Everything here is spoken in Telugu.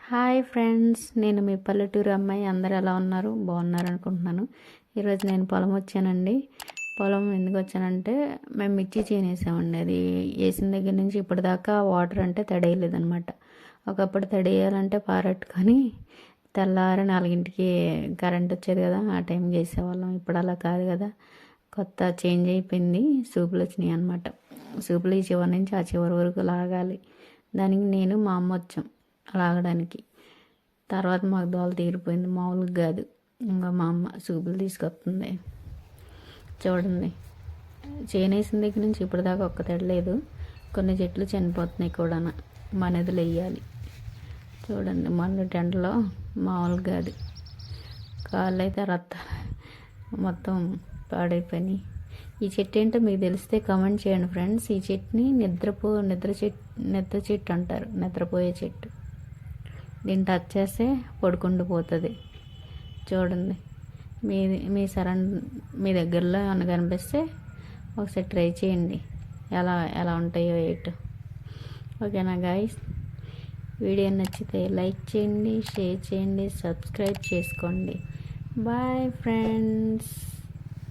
హాయ్ ఫ్రెండ్స్, నేను మీ పల్లెటూరు అమ్మాయి. అందరూ ఎలా ఉన్నారు? బాగున్నారు అనుకుంటున్నాను. ఈరోజు నేను పొలం వచ్చానండి. పొలం ఎందుకు వచ్చానంటే మేము మిర్చి చేనేసామండి. అది వేసిన దగ్గర నుంచి ఇప్పటిదాకా వాటర్ అంటే తడేయలేదనమాట. ఒకప్పుడు తడేయాలంటే పారెట్టుకొని తెల్లారి 4ంటికి కరెంట్ వచ్చేది కదా, ఆ టైంకి వేసేవాళ్ళం. ఇప్పుడు అలా కాదు కదా, కొత్త చేంజ్ అయిపోయింది. సూపులు వచ్చినాయి అనమాట. సూపులు ఈ చివరి నుంచి ఆ చివరి వరకు లాగాలి. దానికి నేను మా అమ్మ వచ్చాం లాగడానికి. తర్వాత మాకు దోల తీరిపోయింది, మామూలుగా కాదు. ఇంకా మా అమ్మ సూపులు తీసుకొస్తుంది. చూడండి, చేనేసిన దగ్గర నుంచి ఇప్పటిదాకా ఒక్క తడలేదు. కొన్ని చెట్లు చనిపోతున్నాయి కూడా, మనదులు వేయాలి. చూడండి, మన టెండలో మామూలుగా కాదు. కాళ్ళు అయితే మొత్తం పాడైపోయినాయి. ఈ చెట్టు ఏంటో మీకు తెలిస్తే కామెంట్ చేయండి ఫ్రెండ్స్. ఈ చెట్టుని నిద్ర చెట్టు అంటారు, నిద్రపోయే చెట్టు. దీన్ని టచ్ చేస్తే పడుకుండిపోతుంది. చూడండి, మీ దగ్గరలో ఏమన్నా కనిపిస్తే ఒకసారి ట్రై చేయండి, ఎలా ఉంటాయో ఏటో. ఓకేనా గాయ్స్? వీడియో నచ్చితే లైక్ చేయండి, షేర్ చేయండి, సబ్స్క్రైబ్ చేసుకోండి. Bye friends.